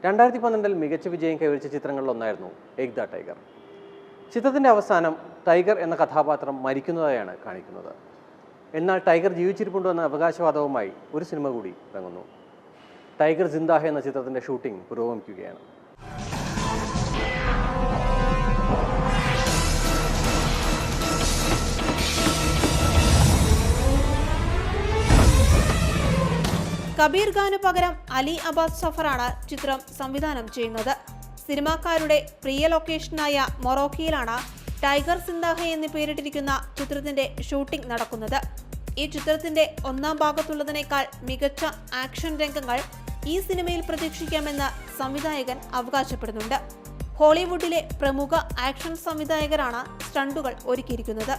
2012 മികച്ച വിജയം കൈവരിച്ച ചിത്രങ്ങളിലൊന്നായിരുന്നു ഏക് ദ ടൈഗർ. ചിത്രത്തിൻ്റെ അവസാനം ടൈഗർ എന്ന കഥാപാത്രം മരിക്കുന്നതായാണ് കാണിക്കുന്നത്. എന്നാൽ ടൈഗർ ജീവിച്ചിരിപ്പുണ്ടോ എന്ന അവകാശവാദവുമായി ഒരു സിനിമ കൂടി ഇറങ്ങുന്നു. ടൈഗർ ജിന്ദാ ഹൈ എന്ന ചിത്രത്തിൻ്റെ ഷൂട്ടിംഗ് പുരോഗമിക്കുകയാണ്. കബീർ ഖാനു പകരം അലി അബ്ബാസ് സഫറാണ് ചിത്രം സംവിധാനം ചെയ്യുന്നത്. സിനിമാക്കാരുടെ പ്രിയ ലൊക്കേഷനായ മൊറോക്കയിലാണ് ടൈഗർ ജിന്ദാ ഹൈ എന്ന് പേരിട്ടിരിക്കുന്ന ചിത്രത്തിന്റെ ഷൂട്ടിംഗ് നടക്കുന്നത്. ഈ ചിത്രത്തിന്റെ ഒന്നാം ഭാഗത്തുള്ളതിനേക്കാൾ മികച്ച ആക്ഷൻ രംഗങ്ങൾ ഈ സിനിമയിൽ പ്രതീക്ഷിക്കാമെന്ന് സംവിധായകൻ അവകാശപ്പെടുന്നുണ്ട്. ഹോളിവുഡിലെ പ്രമുഖ ആക്ഷൻ സംവിധായകരാണ് സ്റ്റണ്ടുകൾ ഒരുക്കിയിരിക്കുന്നത്.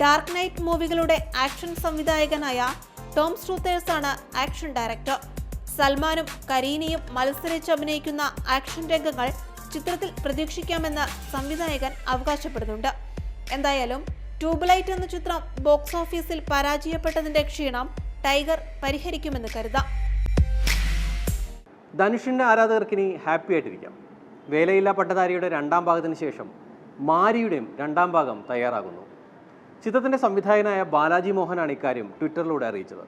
ഡാർക്ക് നൈറ്റ് മൂവികളുടെ ആക്ഷൻ സംവിധായകനായ ടോം സ്ട്രൂത്തേഴ്സ് ആണ് ആക്ഷൻ ഡയറക്ടർ. സൽമാനും കരീനയും മത്സരിച്ച് അഭിനയിക്കുന്ന ആക്ഷൻ രംഗങ്ങൾ ചിത്രത്തിൽ പ്രതീക്ഷിക്കാമെന്ന് സംവിധായകൻ അവകാശപ്പെടുന്നുണ്ട്. എന്തായാലും ട്യൂബ്ലൈറ്റ് എന്ന ചിത്രം ബോക്സ് ഓഫീസിൽ പരാജയപ്പെട്ടതിന്റെ ക്ഷീണം ടൈഗർ പരിഹരിക്കുമെന്ന് കരുതാം. ധനുഷിൻ്റെ ആരാധകർക്കിനി ഹാപ്പി ആയിട്ടിരിക്കാം. വേലയില്ലാ പട്ടധാരിയുടെ രണ്ടാം ഭാഗത്തിന് ശേഷം മാരിയുടെയും രണ്ടാം ഭാഗം തയ്യാറാകുന്നു. ചിത്രത്തിൻ്റെ സംവിധായകനായ ബാലാജി മോഹനാണ് ഇക്കാര്യം ട്വിറ്ററിലൂടെ അറിയിച്ചത്.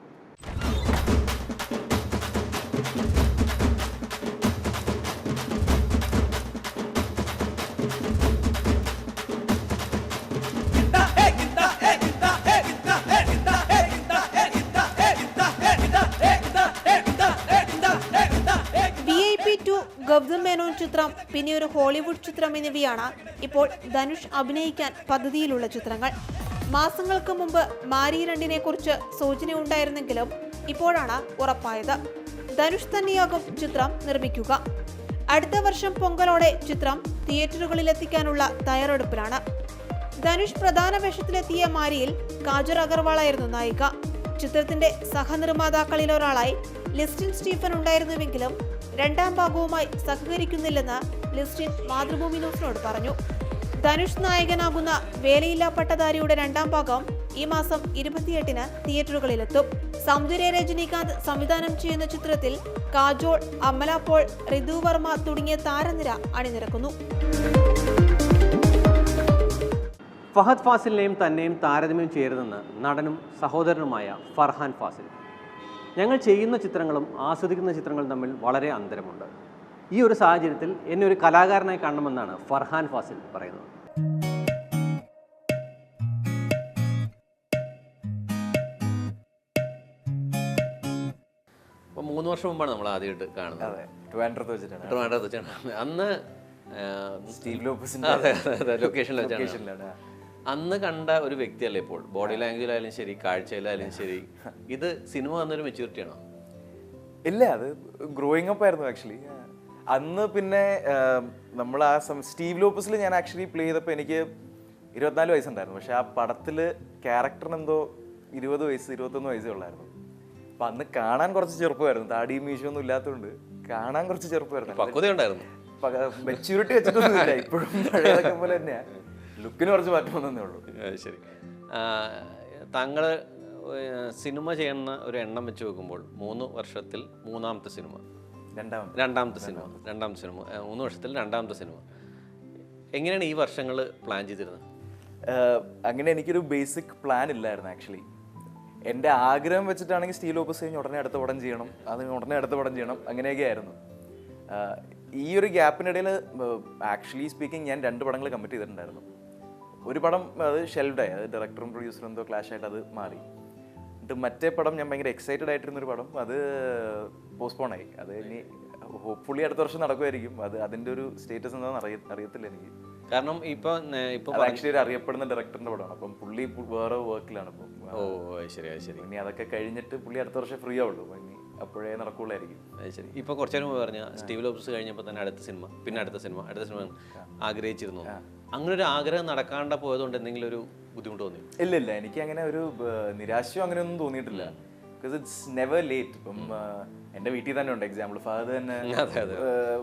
ഗൗതം മേനോൻ ചിത്രം, പിന്നെ ഒരു ഹോളിവുഡ് ചിത്രം എന്നിവയാണ് ഇപ്പോൾ ധനുഷ് അഭിനയിക്കാൻ പദ്ധതിയിലുള്ള ചിത്രങ്ങൾ. മാസങ്ങൾക്ക് മുമ്പ് മാരി 2 കുറിച്ച് സൂചന ഉണ്ടായിരുന്നെങ്കിലും ഇപ്പോഴാണ് ഉറപ്പായത്. ധനുഷ് തന്നെയാകും ചിത്രം നിർമ്മിക്കുക. അടുത്ത വർഷം പൊങ്കലോടെ ചിത്രം തിയേറ്ററുകളിലെത്തിക്കാനുള്ള തയ്യാറെടുപ്പിലാണ്. ധനുഷ് പ്രധാന വേഷത്തിലെത്തിയ മാരിയിൽ കാജൽ അഗർവാളായിരുന്നു നായിക. ചിത്രത്തിന്റെ സഹനിർമ്മാതാക്കളിൽ ഒരാളായി ലിസ്റ്റിൻ സ്റ്റീഫൻ ഉണ്ടായിരുന്നുവെങ്കിലും രണ്ടാം ഭാഗവുമായി സഹകരിക്കുന്നില്ലെന്ന് ലിസ്റ്റിൻ മാതൃഭൂമി ന്യൂസിനോട് പറഞ്ഞു. ധനുഷ് നായകനാകുന്ന വേലയില്ലാ പട്ടധാരിയുടെ രണ്ടാം ഭാഗം ഈ മാസം 28-ന് തിയേറ്ററുകളിലെത്തും. സൗന്ദര്യ രജനീകാന്ത് സംവിധാനം ചെയ്യുന്ന ചിത്രത്തിൽ കാജോൾ, അമല പോൾ, ഋതു വർമ്മ തുടങ്ങിയ താരനിര അണിനിരക്കുന്നു. ഫഹദ് ഫാസിലിനെയും തന്നെയും താരതമ്യം ചെയ്യരുതെന്ന് നടനും സഹോദരനുമായ ഫർഹാൻ ഫാസിൽ. ഞങ്ങൾ ചെയ്യുന്ന ചിത്രങ്ങളും ആസ്വദിക്കുന്ന ചിത്രങ്ങളും തമ്മിൽ വളരെ അന്തരമുണ്ട്. ഈ ഒരു സാഹചര്യത്തിൽ എന്നെ ഒരു കലാകാരനായി കാണണമെന്നാണ് ഫർഹാൻ ഫാസിൽ പറയുന്നത്. അപ്പോൾ 3 വർഷം മുമ്പാണ് നമ്മൾ ആദ്യമായിട്ട് കാണുന്നത്. ട്രിവാൻഡ്രത്ത് വെച്ചിട്ടാണ്. അന്ന് സ്റ്റീവ് ലോപ്പസിന്റെ ലൊക്കേഷനിൽ വെച്ചാണ്. അന്ന് കണ്ട ഒരു വ്യക്തിയല്ലേ ഇപ്പോൾ. ബോഡി ലാംഗ്വേജിലായാലും ശരി, കാഴ്ചയിലായാലും ശരി, ഇത് സിനിമ വന്നൊരു മെച്യൂരിറ്റി ആണോ? ഇല്ല, അത് ഗ്രോയിങ് അപ്പ് ആയിരുന്നു ആക്ച്വലി. അന്ന് പിന്നെ നമ്മൾ ആ സ്റ്റീവ് ലോപ്പസിൽ ഞാൻ ആക്ച്വലി പ്ലേ ചെയ്തപ്പോൾ എനിക്ക് 24 വയസ്സുണ്ടായിരുന്നു. പക്ഷെ ആ പടത്തിൽ ക്യാരക്ടറിന് എന്തോ 20 വയസ്സ് 21 വയസ്സേ ഉള്ളായിരുന്നു. അപ്പം അന്ന് കാണാൻ കുറച്ച് ചെറുപ്പമായിരുന്നു. താടിയും മീശയൊന്നും ഇല്ലാത്തതുകൊണ്ട് കാണാൻ കുറച്ച് ചെറുപ്പമായിരുന്നു. പക്വതയുണ്ടായിരുന്നു. മെച്യൂരിറ്റി വെച്ചിട്ടൊന്നുമില്ല. ഇപ്പോഴും പഴയതൊക്കെ പോലെ തന്നെയാണ്. ലുക്കിന് കുറച്ച് മാറ്റം വന്നേ ഉള്ളൂ. ശരി. താങ്കൾ സിനിമ ചെയ്യുന്ന ഒരു എണ്ണം വെച്ച് നോക്കുമ്പോൾ 3 വർഷത്തിൽ മൂന്നാമത്തെ സിനിമ, രണ്ടാമത്തെ സിനിമ 3 വർഷത്തിൽ രണ്ടാമത്തെ സിനിമ. എങ്ങനെയാണ് ഈ വർഷങ്ങൾ പ്ലാൻ ചെയ്തിരുന്നത്? അങ്ങനെ എനിക്കൊരു ബേസിക് പ്ലാൻ ഇല്ലായിരുന്നു ആക്ച്വലി. എൻ്റെ ആഗ്രഹം വെച്ചിട്ടാണെങ്കിൽ സ്റ്റീവ് ലോപ്പസ് കഴിഞ്ഞ് ഉടനെ അടുത്ത പടം ചെയ്യണം, ഉടനെ അടുത്ത പടം ചെയ്യണം, അങ്ങനെയൊക്കെ ആയിരുന്നു. ഈ ഒരു ഗ്യാപ്പിനിടയിൽ ആക്ച്വലി സ്പീക്കിംഗ് ഞാൻ 2 പടങ്ങൾ കമ്മിറ്റ് ചെയ്തിട്ടുണ്ടായിരുന്നു. ഒരു പടം അത് ഷെൽഫ്ഡായി, അത് ഡയറക്ടറും പ്രൊഡ്യൂസറും എന്തോ ക്ലാഷ് ആയിട്ട് അത് മാറി. എന്നിട്ട് മറ്റേ പടം ഞാൻ ഭയങ്കര എക്സൈറ്റഡ് ആയിട്ടിരുന്നൊരു പടം, അത് പോസ്റ്റ്പോൺ ആയി. അത് ഇനി ഹോപ്പ്ഫുള്ളി അടുത്ത വർഷം നടക്കുമായിരിക്കും. അതിൻ്റെ ഒരു സ്റ്റേറ്റസ് എന്താണെന്ന് അറിയത്തില്ല എനിക്ക്. കാരണം ഇപ്പൊ ആക്ച്വലി ഒരു അറിയപ്പെടുന്ന ഡയറക്ടറിന്റെ പടമാണ്. അപ്പം പുള്ളി വേറെ വർക്കിലാണ് ഇപ്പം. ശരി. ഇനി അതൊക്കെ കഴിഞ്ഞിട്ട് പുള്ളി അടുത്ത വർഷം ഫ്രീ ആവുള്ളൂ. ഇനി അപ്പോഴേ നടക്കുള്ളായിരിക്കും. ശരി. ഇപ്പോൾ കുറച്ചു നേരം പറഞ്ഞ സ്റ്റീവ് ലോപ്പസ് കഴിഞ്ഞപ്പോൾ തന്നെ അടുത്ത സിനിമ, പിന്നെ അടുത്ത സിനിമ ആഗ്രഹിച്ചിരുന്നു. അങ്ങനെ ഒരു ആഗ്രഹം നടക്കാണ്ട് പോയതുകൊണ്ട് എന്തെങ്കിലും ഒരു ബുദ്ധിമുട്ട് തോന്നി? ഇല്ല, എനിക്ക് അങ്ങനെ ഒരു നിരാശയോ അങ്ങനെയൊന്നും തോന്നിയിട്ടില്ല. Because it's never late. ഇപ്പം എൻ്റെ വീട്ടിൽ തന്നെ ഉണ്ട് എക്സാമ്പിൾ. ഫാദർ തന്നെ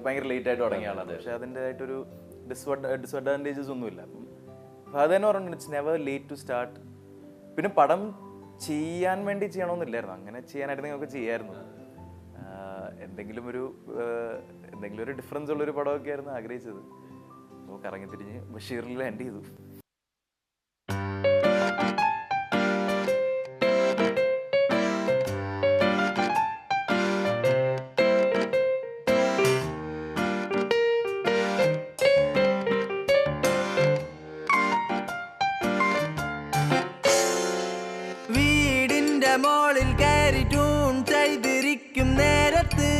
ഭയങ്കര ലേറ്റ് ആയിട്ട് തുടങ്ങിയ ആളാണ്. പക്ഷെ അതിൻ്റെ ആയിട്ടൊരു ഡിസ്അഡ്വാൻറ്റേജസ് ഒന്നുമില്ല. അപ്പം ഫാദർ തന്നെ പറഞ്ഞു it's never late to start. പിന്നെ പടം ചെയ്യാൻ വേണ്ടി ചെയ്യണമെന്നില്ലായിരുന്നു. അങ്ങനെ ചെയ്യാനായിട്ട് നിങ്ങൾക്ക് ചെയ്യായിരുന്നു. എന്തെങ്കിലും ഒരു ഡിഫറൻസ് ഉള്ളൊരു പടമൊക്കെ ആയിരുന്നു ആഗ്രഹിച്ചത്. അപ്പോൾ കറങ്ങി തിരിഞ്ഞ് ബഷീറിൽ ലാൻഡ് ചെയ്തു. വീടിന്റെ മോളിൽ കയറി ട്യൂൺ ചെയ്തിരിക്കും നേരത്ത്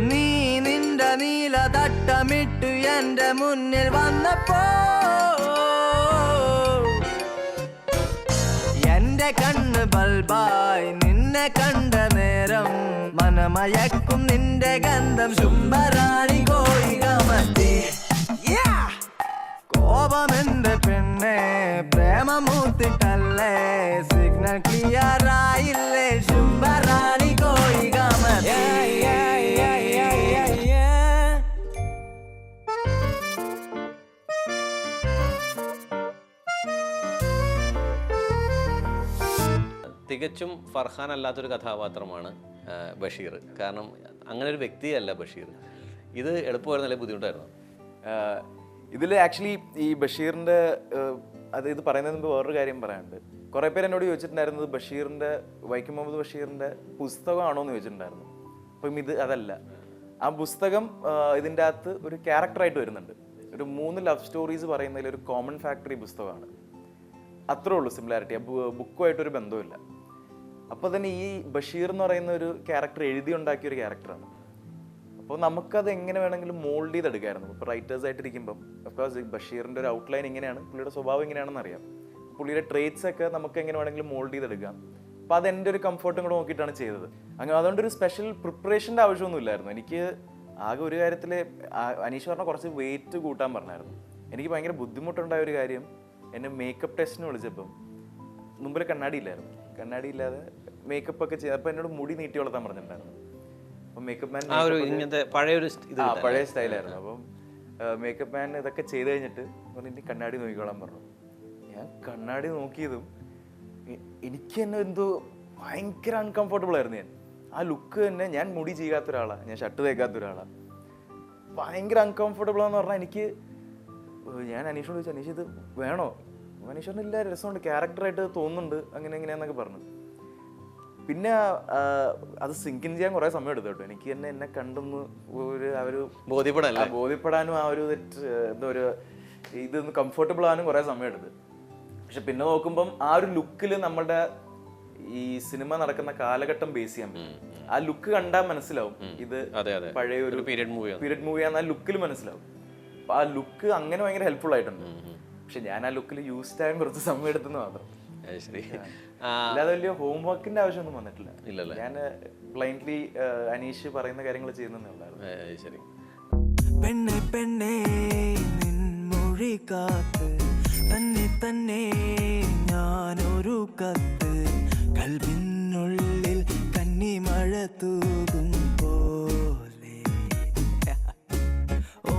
നീ നിന്റെ നീല തട്ടമിട്ടു എന്റെ മുന്നിൽ വന്നപ്പോ എന്റെ കണ്ണ് ബൾബായി നിന്നെ കണ്ട നേരം മനമയക്കും നിന്റെ ഗന്ധം ശുംഭറാണി കോയികമത്തി. കോപമെന്റെ പെണ്ണെ പ്രേമമൂത്തിട്ടല്ലേ സിഗ്നൽ ക്ലിയർ ആയില്ലേ ശുംഭറാണി കോയികമത്തി. തികച്ചും ഫർഹാൻ അല്ലാത്തൊരു കഥാപാത്രമാണ് ബഷീർ. കാരണം അങ്ങനെ ഒരു വ്യക്തിയല്ല ബഷീർ. ഇത് എളുപ്പമായിരുന്നു അല്ലെങ്കിൽ ബുദ്ധിമുട്ടായിരുന്നു? ഇതിൽ ആക്ച്വലി ഈ ബഷീറിൻ്റെ ഇത് പറയുന്നതിന് മുമ്പ് വേറൊരു കാര്യം പറയാനുണ്ട്. കുറേ പേര് എന്നോട് ചോദിച്ചിട്ടുണ്ടായിരുന്നത് ബഷീറിൻ്റെ, വൈക്കം മുഹമ്മദ് ബഷീറിൻ്റെ പുസ്തകമാണോ എന്ന് ചോദിച്ചിട്ടുണ്ടായിരുന്നു. അപ്പം ഇത് അതല്ല. ആ പുസ്തകം ഇതിൻ്റെ അകത്ത് ഒരു ക്യാരക്ടറായിട്ട് വരുന്നുണ്ട്. ഒരു 3 ലവ് സ്റ്റോറീസ് പറയുന്നതിൽ ഒരു കോമൺ ഫാക്ടറി പുസ്തകമാണ്. അത്രേ ഉള്ളൂ സിമിലാരിറ്റി. ബുക്കുമായിട്ടൊരു ബന്ധമില്ല. അപ്പോൾ തന്നെ ഈ ബഷീർ എന്ന് പറയുന്ന ഒരു ക്യാരക്ടർ എഴുതി ഉണ്ടാക്കിയ ഒരു ക്യാരക്ടറാണ്. അപ്പോൾ നമുക്കത് എങ്ങനെ വേണമെങ്കിലും മോൾഡ് ചെയ്തെടുക്കായിരുന്നു. ഇപ്പോൾ റൈറ്റേഴ്സായിട്ടിരിക്കുമ്പം ഓഫ്കോഴ്സ് ബഷീറിൻ്റെ ഒരു ഔട്ട്ലൈൻ ഇങ്ങനെയാണ്, പുള്ളിയുടെ സ്വഭാവം ഇങ്ങനെയാണെന്ന് അറിയാം. പുള്ളിയുടെ ട്രേറ്റ്സ് ഒക്കെ നമുക്ക് എങ്ങനെ വേണമെങ്കിലും മോൾഡ് ചെയ്തെടുക്കാം. അപ്പോൾ അതെൻ്റെ ഒരു കംഫർട്ടും കൂടെ നോക്കിയിട്ടാണ് ചെയ്തത്. അങ്ങനെ അതുകൊണ്ട് ഒരു സ്പെഷ്യൽ പ്രിപ്പറേഷൻ്റെ ആവശ്യമൊന്നുമില്ലായിരുന്നു. എനിക്ക് ആകെ ഒരു കാര്യത്തിൽ അനീഷ് പറഞ്ഞ കുറച്ച് വെയിറ്റ് കൂട്ടാൻ പറഞ്ഞായിരുന്നു. എനിക്ക് ഭയങ്കര ബുദ്ധിമുട്ടുണ്ടായ ഒരു കാര്യം, എന്നെ മേക്കപ്പ് ടെസ്റ്റിന് വിളിച്ചപ്പം മുമ്പിൽ കണ്ണാടി ഇല്ലായിരുന്നു. കണ്ണാടി ഇല്ലാതെ മേക്കപ്പ് ഒക്കെ ചെയ്ത് അപ്പോൾ എന്നോട് മുടി നീട്ടി വളർത്താൻ പറഞ്ഞിട്ടുണ്ടായിരുന്നു. അപ്പം മേക്കപ്പ് മാൻ പഴയ സ്റ്റൈലായിരുന്നു. അപ്പം മേക്കപ്പ് മാൻ ഇതൊക്കെ ചെയ്ത് കഴിഞ്ഞിട്ട് പറഞ്ഞു കണ്ണാടി നോക്കിക്കോളാൻ പറഞ്ഞു. ഞാൻ കണ്ണാടി നോക്കിയതും എനിക്ക് തന്നെ എന്തോ ഭയങ്കര അൺകംഫർട്ടബിൾ ആയിരുന്നു. ആ ലുക്ക് തന്നെ, ഞാൻ മുടി ചെയ്യാത്ത ഒരാളാണ്, ഞാൻ ഷർട്ട് തേക്കാത്ത ഒരാളാണ്. ഭയങ്കര അൺകംഫർട്ടബിൾ ആണെന്ന് പറഞ്ഞാൽ എനിക്ക്, ഞാൻ അനീഷോട് ചോദിച്ചു, അനീഷ് ഇത് വേണോ? അനീഷോട് ഇല്ല, രസമുണ്ട്, ക്യാരക്ടറായിട്ട് തോന്നുന്നുണ്ട്, അങ്ങനെ എങ്ങനെയാന്നൊക്കെ പറഞ്ഞു. പിന്നെ അത് സിങ്കിൻ ചെയ്യാൻ കുറേ സമയം എടുത്തു കേട്ടോ. എനിക്ക് തന്നെ എന്നെ കണ്ടൊന്ന് ബോധ്യപ്പെടാനും ആ ഒരു എന്തോ ഒരു ഇതൊന്ന് കംഫർട്ടബിൾ ആവാനും കുറേ സമയം എടുത്ത്. പക്ഷെ പിന്നെ നോക്കുമ്പം ആ ഒരു ലുക്കിൽ നമ്മുടെ ഈ സിനിമ നടക്കുന്ന കാലഘട്ടം ബേസ് ചെയ്യാൻ പറ്റും. ആ ലുക്ക് കണ്ടാൽ മനസ്സിലാവും ഇത് പഴയ ഒരു പീരിയഡ് മൂവിയാന്ന് ആ ലുക്കിൽ മനസ്സിലാവും. അപ്പൊ ആ ലുക്ക് അങ്ങനെ ഭയങ്കര ഹെൽപ്ഫുൾ ആയിട്ടുണ്ട്. പക്ഷെ ഞാൻ ആ ലുക്കിൽ യൂസ് ചെയ്യാൻ കുറച്ച് സമയം എടുത്തെന്ന് മാത്രം. അല്ലാതെ വലിയ ഹോംവർക്കിന്റെ ആവശ്യമൊന്നും വന്നിട്ടില്ല. ഞാൻ ബ്ലൈൻഡ്ലി അനീഷ് പറയുന്ന കാര്യങ്ങൾ ചെയ്യുന്നേ ഉള്ളായിരുന്നു. പെണ്ണെ പെണ്ണെ നിൻ മൊഴി കാത്ത് തന്നെ തന്നെ ഞാനൊരു കത്ത് കൽവിനുള്ളിൽ കന്നിമഴ തൂകും പോലെ ഓ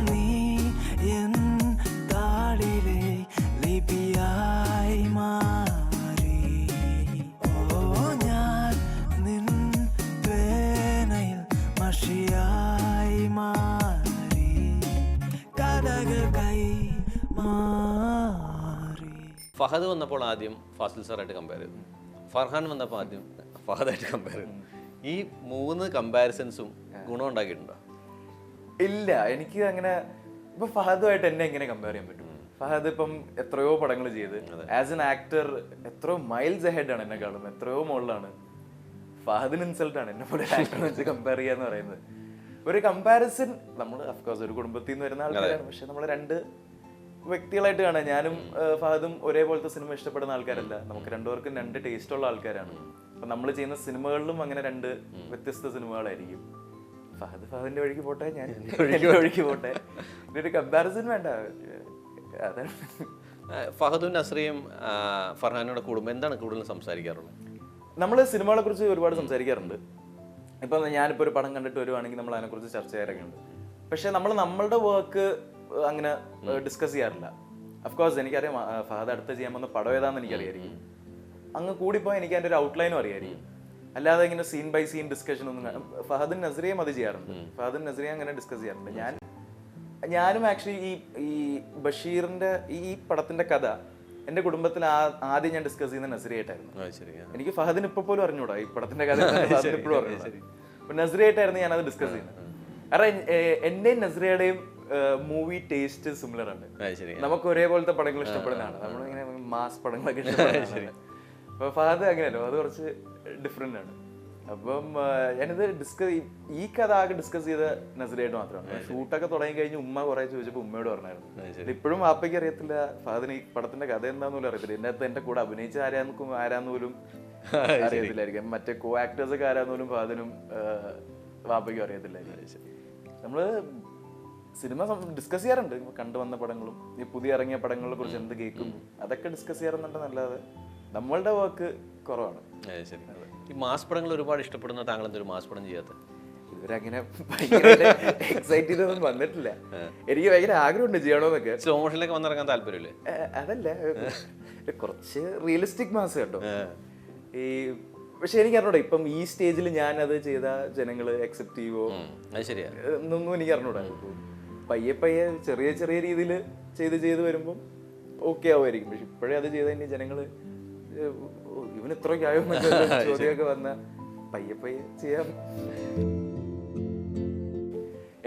നീ എൻ താളിലെ ലിപിയായി മാറി ഓ ഞാൻ നിൻ വേനയിൽ മഷിയായി മാറി കഥകൾ കൈ മാറി. ഫഹദ് വന്നപ്പോൾ ആദ്യം ഫാസിൽ സാറായിട്ട് കമ്പയർ ചെയ്തു, ഫർഹാൻ വന്നപ്പോൾ ആദ്യം ഫഹദായിട്ട് കമ്പയർ ചെയ്തു. ഈ 3 കമ്പാരിസൺസും ഗുണം ഉണ്ടാക്കിയിട്ടുണ്ടോ? ഇല്ല, എനിക്ക് അങ്ങനെ ഇപ്പൊ ഫഹദുമായിട്ട് എന്നെ എങ്ങനെ കമ്പയർ ചെയ്യാൻ പറ്റും? ഫഹദ് ഇപ്പം എത്രയോ പടങ്ങൾ ചെയ്ത് ആസ് എൻ ആക്ടർ എത്രയോ മൈൽസ് അഹെഡ് ആണ് എന്നെക്കാളും, എത്രയോ മുകളിലാണ്. ഫഹദിന് ഇൻസൾട്ടാണ് എന്നെ പോലെ ആക്ടറിനെ വെച്ച് കമ്പയർ ചെയ്യാന്ന് പറയുന്നത്. ഒരു കമ്പാരിസൺ, നമ്മൾ അഫ്കോഴ്സ് ഒരു കുടുംബത്തിൽ നിന്ന് വരുന്ന ആൾക്കാരാണ്, പക്ഷെ നമ്മൾ 2 വ്യക്തികളായിട്ട് കാണാം. ഞാനും ഫഹദും ഒരേപോലത്തെ സിനിമ ഇഷ്ടപ്പെടുന്ന ആൾക്കാരല്ല. നമുക്ക് 2 പേർക്കും 2 ടേസ്റ്റ് ഉള്ള ആൾക്കാരാണ്. അപ്പൊ നമ്മൾ ചെയ്യുന്ന സിനിമകളിലും അങ്ങനെ 2 വ്യത്യസ്ത സിനിമകളായിരിക്കും. ഫഹദിന്റെ വഴിക്ക് പോട്ടെ, ഞാൻ വഴിക്ക് പോട്ടെ. ഇതൊരു കമ്പാരിസൺ വേണ്ട. അതാണ്. ഫഹദും നസ്രിയും ഫർഹാനോട് കൂടുമ്പോൾ എന്താണ് കൂടുതൽ സംസാരിക്കാറുള്ളത്? നമ്മൾ സിനിമകളെ കുറിച്ച് ഒരുപാട് സംസാരിക്കാറുണ്ട്. ഇപ്പം ഞാനിപ്പോൾ ഒരു പടം കണ്ടിട്ട് വരുവാണെങ്കിൽ നമ്മൾ അതിനെക്കുറിച്ച് ചർച്ച ചെയ്യാറൊക്കെ ഉണ്ട്. പക്ഷെ നമ്മൾ നമ്മളുടെ വർക്ക് അങ്ങനെ ഡിസ്കസ് ചെയ്യാറില്ല. അഫ്കോഴ്സ് എനിക്കറിയാം ഫഹദ് അടുത്ത് ചെയ്യാൻ പോകുന്ന പടം ഏതാണെന്ന് എനിക്കറിയായിരിക്കും. അങ്ങ് കൂടിപ്പോയാൽ എനിക്ക് അതിൻ്റെ ഒരു ഔട്ട്ലൈനും അറിയായിരിക്കും. അല്ലാതെ ഇങ്ങനെ സീൻ ബൈ സീൻ ഡിസ്കഷൻ ഒന്നും ഫഹദും നസ്രിയയും അത് ചെയ്യാറുണ്ട്. ഫഹദും നസ്രിയ അങ്ങനെ ഡിസ്കസ് ചെയ്യാറുണ്ട്. ഞാനും ആക്ച്വലി ഈ ബഷീറിന്റെ ഈ പടത്തിന്റെ കഥ എന്റെ കുടുംബത്തിൽ ആദ്യം ഞാൻ ഡിസ്കസ് ചെയ്യുന്ന നസ്രിയായിട്ടായിരുന്നു. എനിക്ക് ഫഹദിന് ഇപ്പൊ പോലും അറിഞ്ഞൂടാ ഈ പടത്തിന്റെ കഥ ഇപ്പോഴും അറിഞ്ഞൂടാ. അപ്പൊ നസ്രിയായിട്ടായിരുന്നു ഞാനത് ഡിസ്കസ് ചെയ്യുന്നത്. കാരണം എന്റെയും നസ്രിയയുടെയും മൂവി ടേസ്റ്റ് സിമിലർ ആണ്. നമുക്ക് ഒരേപോലത്തെ പടങ്ങൾ ഇഷ്ടപ്പെടുന്നതാണ്. നമ്മളിങ്ങനെ മാസ് പടങ്ങളൊക്കെ ഇഷ്ടപ്പെടുന്നതാണ്. അപ്പൊ ഫഹദ് അങ്ങനെയല്ലോ, അത് കുറച്ച് ഡിഫറെന്റ് ആണ്. അപ്പം ഞാനിത് ഈ കഥ ആകെ ഡിസ്കസ് ചെയ്ത നസ്രിയായിട്ട് മാത്രമാണ്. ഷൂട്ടൊക്കെ തുടങ്ങി കഴിഞ്ഞ് ഉമ്മ കുറെ ചോദിച്ചപ്പോൾ ഉമ്മയോട് പറഞ്ഞായിരുന്നു. ഇപ്പോഴും വാപ്പയ്ക്ക് അറിയത്തില്ല ഫഹദിന് ഈ പടത്തിന്റെ കഥ എന്താന്ന് പോലും അറിയത്തില്ല. ഇതിന്റെ അകത്ത് എന്റെ കൂടെ അഭിനയിച്ച ആരാന്ന് പോലും അറിയത്തില്ലായിരിക്കും. മറ്റേ കോ ആക്ടേഴ്സ് ഒക്കെ ആരാന്ന് പോലും ഫഹദിനും വാപ്പയ്ക്കും അറിയത്തില്ലായിരിക്കും. നമ്മള് സിനിമ ഡിസ്കസ് ചെയ്യാറുണ്ട്. കണ്ടുവന്ന പടങ്ങളും ഈ പുതിയ ഇറങ്ങിയ പടങ്ങളെ കുറിച്ച് എന്ത് കേൾക്കുന്നു അതൊക്കെ ഡിസ്കസ് ചെയ്യാറുണ്ടെന്നല്ലാതെ നമ്മളുടെ വർക്ക് കുറവാണ്. ഈ മാസ് പടങ്ങൾ ഒരുപാട് ഇഷ്ടപ്പെടുന്ന താങ്കൾ എന്തൊരു മാസ് പടം ചെയ്യാത്ത? ഇവരങ്ങനെ എക്സൈറ്റ് ചെയ്തൊന്നും വന്നിട്ടില്ല. എനിക്ക് ഭയങ്കര ആഗ്രഹമുണ്ട് ചെയ്യണോന്നൊക്കെ. സ്ലോ മോഷനിലേക്ക് വന്നിറങ്ങാൻ താല്പര്യമില്ലേ? അതല്ല, കുറച്ച് റിയലിസ്റ്റിക് മാസ് കേട്ടോ. പക്ഷെ എനിക്ക് അറിഞ്ഞൂടാ ഇപ്പം ഈ സ്റ്റേജിൽ ഞാൻ അത് ചെയ്ത ജനങ്ങള് അക്സെപ്റ്റ് ചെയ്യുവോ എന്നൊന്നും എനിക്ക് അറിഞ്ഞൂടാ. പയ്യെ പയ്യെ ചെറിയ ചെറിയ രീതിയിൽ ചെയ്ത് വരുമ്പോൾ ഓക്കെ ആവുമായിരിക്കും. പക്ഷെ ഇപ്പോഴേ അത് ചെയ്ത് തന്നെ ജനങ്ങള് ഇവന് ഇത്രയൊക്കെ ആയോ ചോദ്യമൊക്കെ വന്ന പയ്യെ പയ്യെ ചെയ്യാം.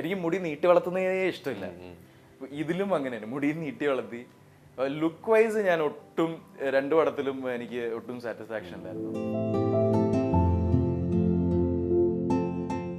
എനിക്ക് മുടി നീട്ടി വളർത്തുന്നതേ ഇഷ്ടമില്ല. ഇതിലും അങ്ങനെയാണ്, മുടി നീട്ടി വളർത്തി. ലുക്ക് വൈസ് ഞാൻ ഒട്ടും 2 പടത്തിലും എനിക്ക് ഒട്ടും സാറ്റിസ്ഫാക്ഷൻ ഇല്ലായിരുന്നു.